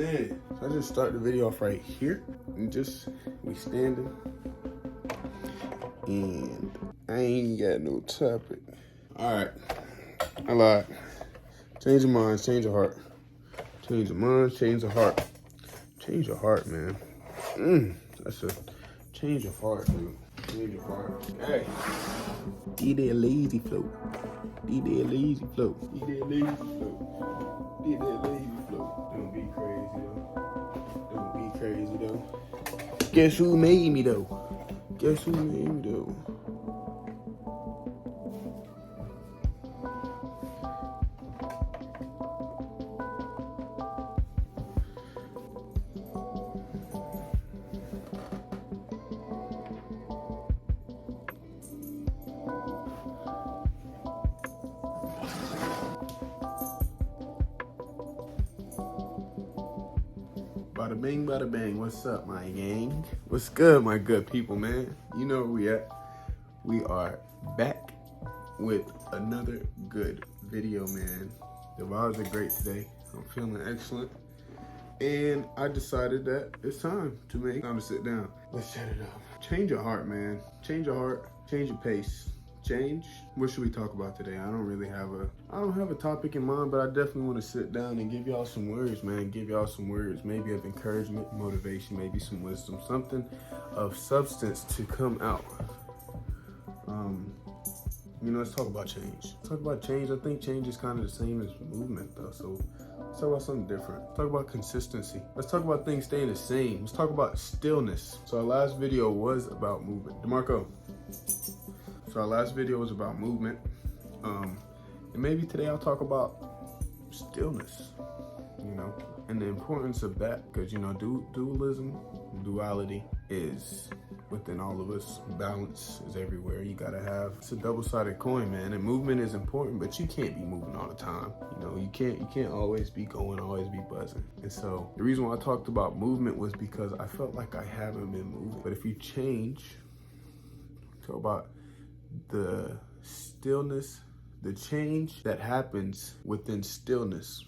Man, so I just start the video off right here and we standing. And I ain't got no topic. All right, I lied. Change your minds, change your heart. Change your minds, change your heart. Change your heart, man. That's a change your heart, dude. Change your heart. Hey, D that lazy float. D that lazy float. D that lazy float. D that lazy float. Don't be crazy though. Don't be crazy though. Guess who made me though? Guess who made me though? Bada bing, bada bang. What's up, my gang? What's good, my good people, man? You know where we at. We are back with another good video, man. The vibes are great today. I'm feeling excellent. And I decided that it's time to sit down. Let's set it up. Change your heart, man. Change your heart. Change your pace. Change. What should we talk about today? I don't have a topic in mind, but I definitely want to sit down and give y'all some words, man. Give y'all some words, maybe of encouragement, motivation, maybe some wisdom, something of substance to come out. Let's talk about change. Talk about change. I think change is kind of the same as movement, though. So let's talk about something different. Let's talk about consistency. Let's talk about things staying the same. Let's talk about stillness. So our last video was about movement. DeMarco. So our last video was about movement. And maybe today I'll talk about stillness, and the importance of that, because, dualism, duality is within all of us. Balance is everywhere. It's a double-sided coin, man. And movement is important, but you can't be moving all the time. You can't always be going, always be buzzing. And so the reason why I talked about movement was because I felt like I haven't been moving. But if you talk about the stillness, the change that happens within stillness.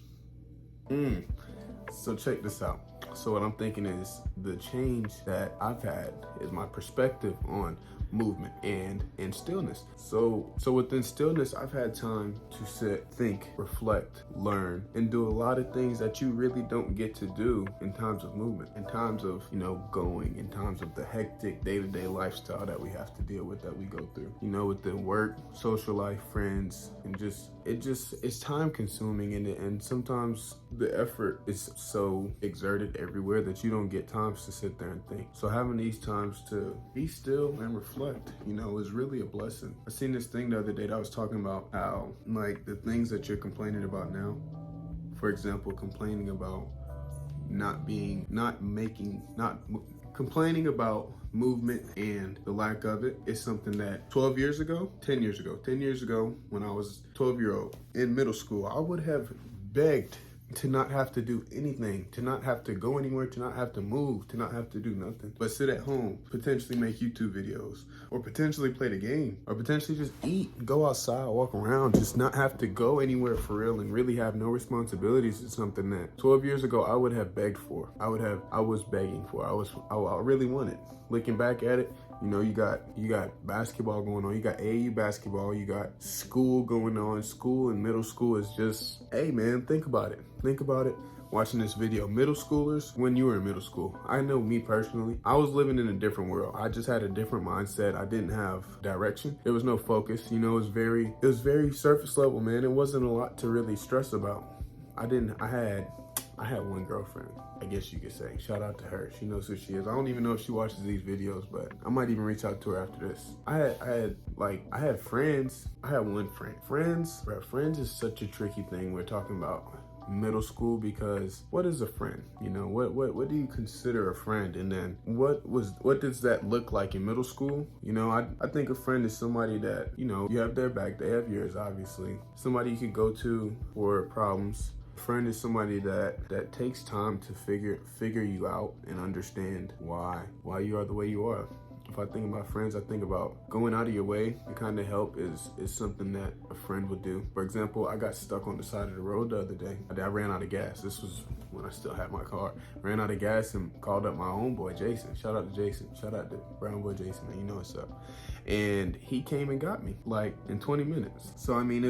So check this out. So what I'm thinking is the change that I've had is my perspective on movement and in stillness. So within stillness, I've had time to sit, think, reflect, learn, and do a lot of things that you really don't get to do in times of movement, in times of, going, in times of the hectic day-to-day lifestyle that we have to deal with, that we go through, within work, social life, friends, and it's time consuming, and sometimes the effort is so exerted everywhere that you don't get times to sit there and think. So having these times to be still and reflect, is really a blessing. I seen this thing the other day that I was talking about how, like, the things that you're complaining about now, for example, complaining about complaining about movement and the lack of it is something that 10 years ago, when I was 12-year-old in middle school, I would have begged to not have to do anything, to not have to go anywhere, to not have to move, to not have to do nothing, but sit at home, potentially make YouTube videos, or potentially play the game, or potentially just eat, go outside, walk around, just not have to go anywhere for real and really have no responsibilities. Is something that 12 years ago I would have begged for. I was begging for. I really wanted. Looking back at it, you got basketball going on, you got AAU basketball, you got school going on. School and middle school is just, hey man, think about it. Watching this video, middle schoolers, when you were in middle school, I know me personally, I was living in a different world. I just had a different mindset. I didn't have direction. There was no focus. It was very surface level, man. It wasn't a lot to really stress about. I had one girlfriend, I guess you could say. Shout out to her. She knows who she is. I don't even know if she watches these videos, but I might even reach out to her after this. I had friends. I had one friend. Friends is such a tricky thing. We're talking about middle school, because what is a friend? What do you consider a friend? And then what does that look like in middle school? I think a friend is somebody that, you have their back, they have yours, obviously. Somebody you can go to for problems. Friend is somebody that takes time to figure you out and understand why you are the way you are. If I think about friends, I think about going out of your way to kind of help is something that a friend would do. For example, I got stuck on the side of the road the other day. I ran out of gas. This was when I still had my car. Ran out of gas and called up my own boy, Jason. Shout out to Jason. Shout out to Brown Boy Jason, man. You know what's up. And he came and got me like in 20 minutes. So, I mean,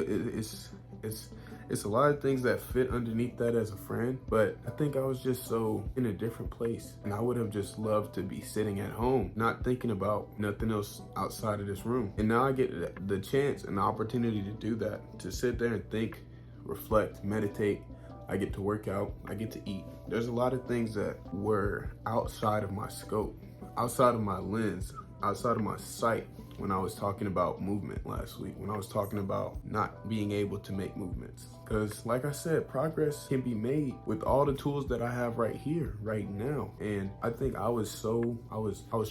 it's a lot of things that fit underneath that as a friend, but I think I was just so in a different place, and I would have just loved to be sitting at home, not thinking about nothing else outside of this room. And now I get the chance and the opportunity to do that, to sit there and think, reflect, meditate. I get to work out, I get to eat. There's a lot of things that were outside of my scope, outside of my lens, outside of my sight, when I was talking about movement last week, when I was talking about not being able to make movements. Because like I said, progress can be made with all the tools that I have right here, right now. And I think I was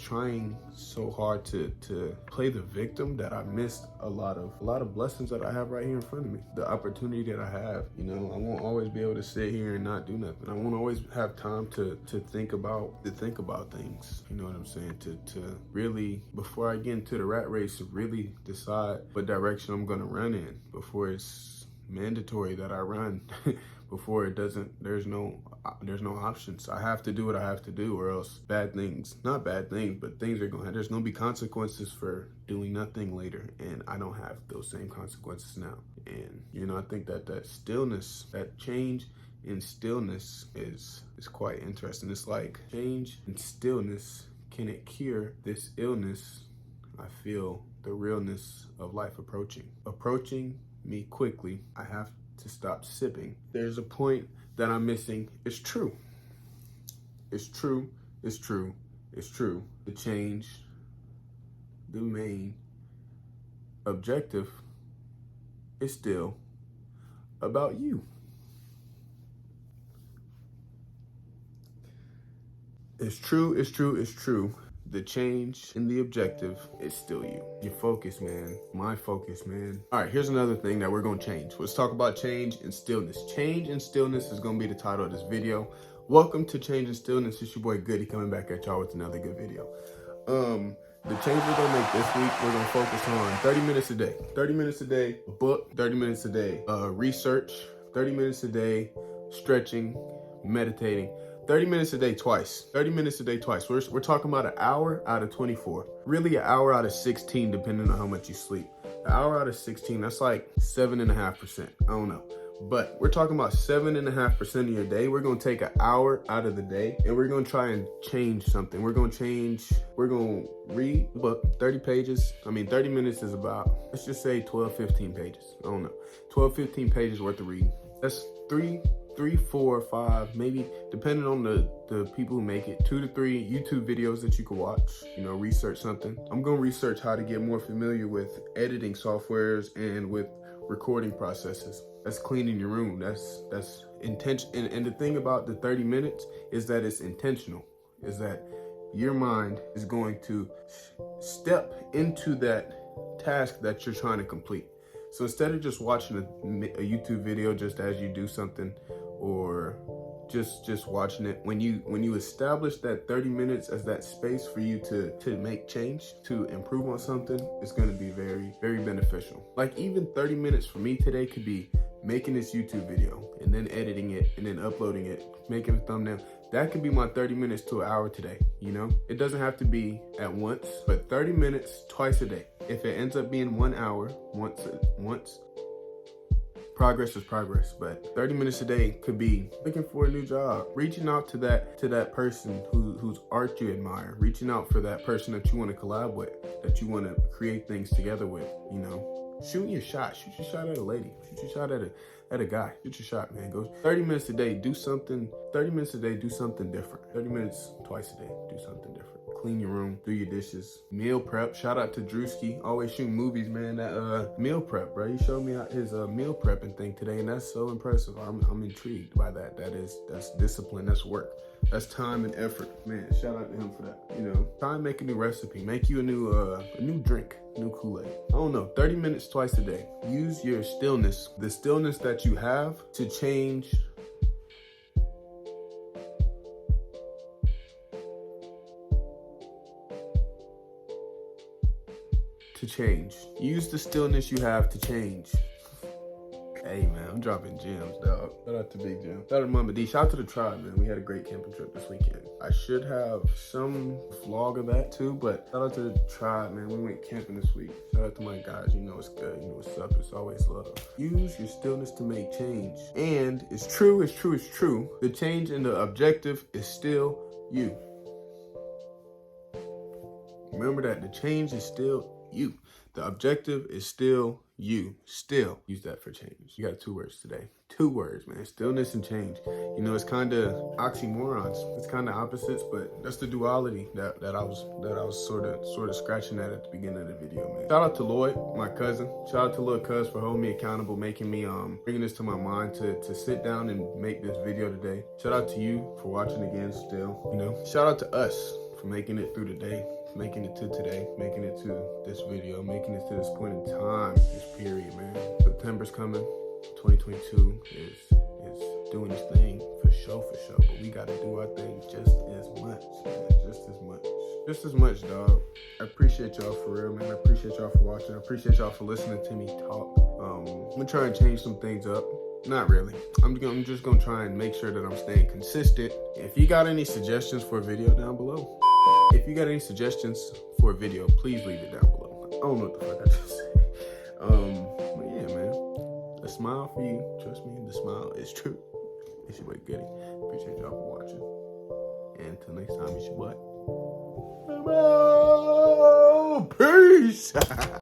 trying so hard to play the victim that I missed a lot of blessings that I have right here in front of me. The opportunity that I have, you know, I won't always be able to sit here and not do nothing. I won't always have time to think about things. You know what I'm saying? To really, before I get into the rat race, to really decide what direction I'm gonna run in before it's mandatory that I run. Before it doesn't, there's no options. I have to do what I have to do, or else not bad things, but things are there's gonna be consequences for doing nothing later, and I don't have those same consequences now. And you know, I think that stillness, that change in stillness is quite interesting. It's like change in stillness, can it cure this illness? I feel the realness of life approaching me quickly. I have to stop sipping. There's a point that I'm missing. It's true. It's true. It's true. It's true. The change, the main objective is still about you. It's true. It's true. It's true. The change and the objective is still you. Your focus, man. My focus, man. All right, here's another thing that we're gonna change. Let's talk about change and stillness. Change and stillness is gonna be the title of this video. Welcome to Change and Stillness. It's your boy Goody coming back at y'all with another good video. The change we're gonna make this week, we're gonna focus on 30 minutes a day. 30 minutes a day, a book, 30 minutes a day, research, 30 minutes a day, stretching, meditating. 30 minutes a day twice. 30 minutes a day twice. We're talking about an hour out of 24. Really an hour out of 16, depending on how much you sleep. An hour out of 16, that's like 7.5%. I don't know. But we're talking about 7.5% of your day. We're gonna take an hour out of the day and we're gonna try and change something. We're gonna read a book, 30 pages. 30 minutes is about, let's just say 12, 15 pages. I don't know. 12, 15 pages worth of reading. That's three, 4, 5, maybe, depending on the people who make it, 2 to 3 YouTube videos that you can watch, you know, research something. I'm gonna research how to get more familiar with editing softwares and with recording processes. That's cleaning your room. That's intention. And the thing about the 30 minutes is that it's intentional, is that your mind is going to step into that task that you're trying to complete. So instead of just watching a YouTube video just as you do something, or just watching it, when you establish that 30 minutes as that space for you to make change, to improve on something, it's going to be very, very beneficial. Like even 30 minutes for me today could be making this YouTube video and then editing it and then uploading it, making a thumbnail. That could be my 30 minutes to an hour today, you know? It doesn't have to be at once, but 30 minutes twice a day. If it ends up being 1 hour once, progress is progress. But 30 minutes a day could be looking for a new job, reaching out to that person whose art you admire, reaching out for that person that you want to collab with, that you want to create things together with, you know? Shooting your shot. Shoot your shot at a lady. Shoot your shot at a guy. Shoot your shot, man. Go 30 minutes a day, do something. 30 minutes a day, do something different. 30 minutes twice a day, do something different. Clean your room, do your dishes, meal prep. Shout out to Drewski, always shooting movies, man. That meal prep, bro. He showed me his meal prepping thing today, and that's so impressive. I'm intrigued by that. That's discipline. That's work. That's time and effort, man. Shout out to him for that. You know, try and make a new recipe. Make you a new drink, new Kool-Aid. I don't know. 30 minutes twice a day. Use your stillness, the stillness that you have, to change. to change. Use the stillness you have to change. Hey man, I'm dropping gems, dog. Shout out to Big Jim. Shout out to Mama D. Shout out to the tribe, man. We had a great camping trip this weekend. I should have some vlog of that too, but shout out to the tribe, man. We went camping this week. Shout out to my guys. You know it's good. You know what's up. It's always love. Use your stillness to make change. And it's true. The change and the objective is still you. Remember that the change is still you. The objective is still you. Still use that for change. You got 2 words today. 2 words, man. Stillness and change. You know, it's kind of oxymorons. It's kind of opposites, but that's the duality that I was sort of scratching at the beginning of the video, man. Shout out to Lloyd, my cousin. Shout out to Lil Cuz for holding me accountable, making me bringing this to my mind to sit down and make this video today. Shout out to you for watching again still. You know, shout out to us for making it through the day, making it to today, making it to this video, making it to this point in time, this period, man. September's coming. 2022 is doing its thing for sure. But we gotta do our thing just as much, man. Just as much, dog. I appreciate y'all for real, man. I appreciate y'all for watching. I appreciate y'all for listening to me talk. I'm gonna try and change some things up. Not really. I'm just gonna try and make sure that I'm staying consistent. If you got any suggestions for a video down below, please leave it down below. I don't know what the fuck I just said. But yeah, man. A smile for you. Trust me, the smile is true. It's your boy Goody. Appreciate y'all for watching. And until next time, it's your boy. Peace.